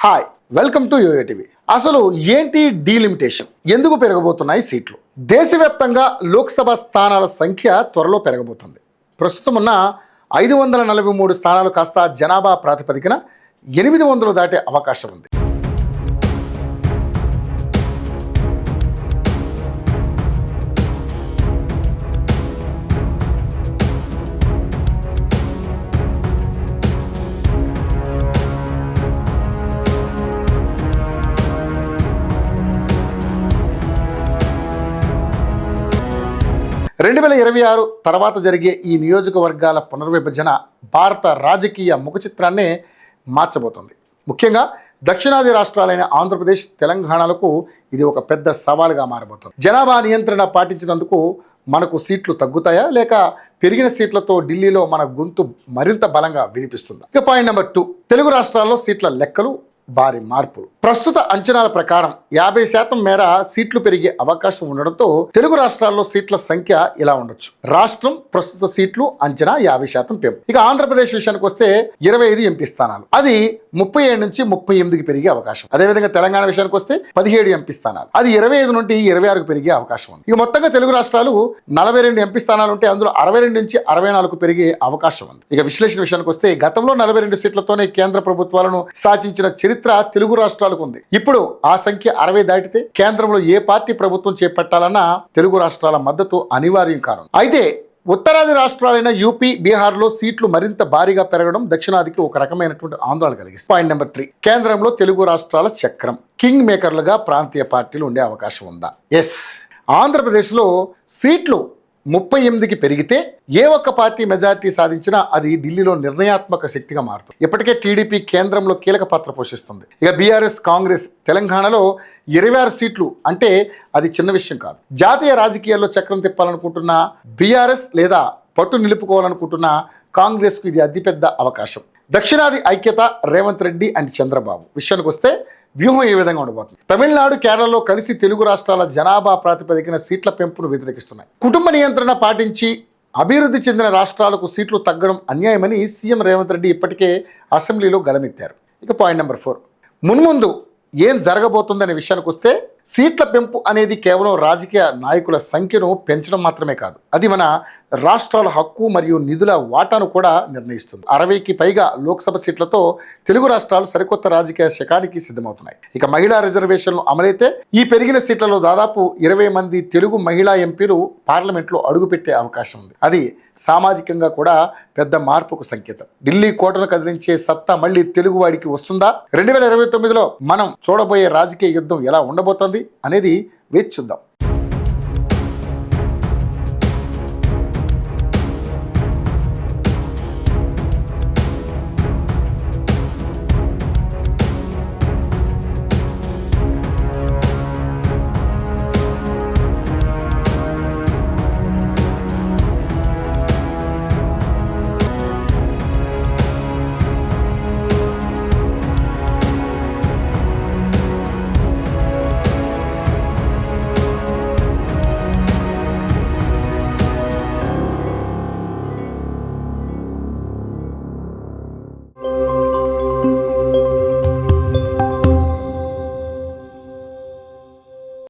Hi, welcome to YoYo TV. అసలు ఏంటి delimitation? ఎందుకు పెరగబోతున్నాయి సీట్లు? దేశవ్యాప్తంగా లోక్సభ స్థానాల సంఖ్య త్వరలో పెరగబోతుంది. ప్రస్తుతం ఉన్న 543 స్థానాలు కాస్త జనాభా ప్రాతిపదికన 800 దాటే అవకాశం ఉంది. రెండు 2026 తర్వాత జరిగే ఈ నియోజకవర్గాల పునర్విభజన భారత రాజకీయ ముఖ చిత్రాన్నే మార్చబోతుంది. ముఖ్యంగా దక్షిణాది రాష్ట్రాలైన ఆంధ్రప్రదేశ్, తెలంగాణలకు ఇది ఒక పెద్ద సవాలుగా మారబోతుంది. జనాభా నియంత్రణ పాటించినందుకు మనకు సీట్లు తగ్గుతాయా, లేక పెరిగిన సీట్లతో ఢిల్లీలో మన గొంతు మరింత బలంగా వినిపిస్తుందా? ఇక పాయింట్ నెంబర్ 2, తెలుగు రాష్ట్రాల్లో సీట్ల లెక్కలు భారీ మార్పులు. ప్రస్తుత అంచనాల ప్రకారం 50% మేర సీట్లు పెరిగే అవకాశం ఉండడంతో తెలుగు రాష్ట్రాల్లో సీట్ల సంఖ్య ఇలా ఉండొచ్చు. రాష్ట్రం ప్రస్తుత సీట్లు అంచనా 50% పెంపు. ఇక ఆంధ్రప్రదేశ్ విషయానికి వస్తే 25 ఎంపీ స్థానాలు, అది 37 నుంచి 38కి పెరిగే అవకాశం. అదేవిధంగా తెలంగాణ విషయానికి వస్తే 17 ఎంపీ స్థానాలు, అది 25 నుండి 26కు పెరిగే అవకాశం ఉంది. ఇక మొత్తంగా తెలుగు రాష్ట్రాలు 42 ఎంపీ స్థానాలు ఉంటే అందులో 62 నుంచి 64కు పెరిగే అవకాశం ఉంది. ఇక విశ్లేషణ విషయానికి వస్తే గతంలో 42 సీట్లతోనే కేంద్ర ప్రభుత్వాలను శాసించిన చరిత్ర తెలుగు రాష్ట్రాలకు ఉంది. ఇప్పుడు ఆ సంఖ్య 60 దాటితే కేంద్రంలో ఏ పార్టీ ప్రభుత్వం చేపట్టాలన్నా తెలుగు రాష్ట్రాల మద్దతు అనివార్యం కానుంది. అయితే ఉత్తరాది రాష్ట్రాలైన యూపీ, బీహార్లో సీట్లు మరింత భారీగా పెరగడం దక్షిణాదికి ఒక రకమైనటువంటి ఆందోళన కలిగిస్తుంది. పాయింట్ నెంబర్ 3, కేంద్రంలో తెలుగు రాష్ట్రాల చక్రం కింగ్ మేకర్లుగా ప్రాంతీయ పార్టీలు ఉండే అవకాశం ఉందా? ఎస్. ఆంధ్రప్రదేశ్లో సీట్లు 38కి పెరిగితే ఏ ఒక్క పార్టీ మెజారిటీ సాధించినా అది ఢిల్లీలో నిర్ణయాత్మక శక్తిగా మారుతుంది. ఇప్పటికే టీడీపీ కేంద్రంలో కీలక పాత్ర పోషిస్తుంది. ఇక బీఆర్ఎస్, కాంగ్రెస్ తెలంగాణలో 26 సీట్లు అంటే అది చిన్న విషయం కాదు. జాతీయ రాజకీయాల్లో చక్రం తిప్పాలనుకుంటున్న బీఆర్ఎస్ లేదా పట్టు నిలుపుకోవాలనుకుంటున్న కాంగ్రెస్కు ఇది అతిపెద్ద అవకాశం. దక్షిణాది ఐక్యత, రేవంత్ రెడ్డి అండ్ చంద్రబాబు విషయానికి వస్తే వ్యూహం ఏ విధంగా ఉండబోతుంది? తమిళనాడు, కేరళలో కలిసి తెలుగు రాష్ట్రాల జనాభా ప్రాతిపదికన సీట్ల పెంపును వ్యతిరేకిస్తున్నాయి. కుటుంబ నియంత్రణ పాటించి అభివృద్ధి చెందిన రాష్ట్రాలకు సీట్లు తగ్గడం అన్యాయమని సీఎం రేవంత్ రెడ్డి ఇప్పటికే అసెంబ్లీలో గళమెత్తారు. ఇక పాయింట్ నెంబర్ 4, మున్ముందు ఏం జరగబోతుందనే విషయానికి వస్తే సీట్ల పెంపు అనేది కేవలం రాజకీయ నాయకుల సంఖ్యను పెంచడం మాత్రమే కాదు, అది మన రాష్ట్రాల హక్కు మరియు నిధుల వాటాను కూడా నిర్ణయిస్తుంది. 60కి పైగా లోక్సభ సీట్లతో తెలుగు రాష్ట్రాలు సరికొత్త రాజకీయ శకానికి సిద్ధమవుతున్నాయి. ఇక మహిళా రిజర్వేషన్లు అమలైతే ఈ పెరిగిన సీట్లలో దాదాపు 20 మంది తెలుగు మహిళా ఎంపీలు పార్లమెంట్లో అడుగుపెట్టే అవకాశం ఉంది. అది సామాజికంగా కూడా పెద్ద మార్పుకు సంకేతం. ఢిల్లీ కోటను కదిలించే సత్తా మళ్ళీ తెలుగువాడికి వస్తుందా? 2029లో మనం చూడబోయే రాజకీయ యుద్ధం ఎలా ఉండబోతోంది అనేది వేచి చూద్దాం.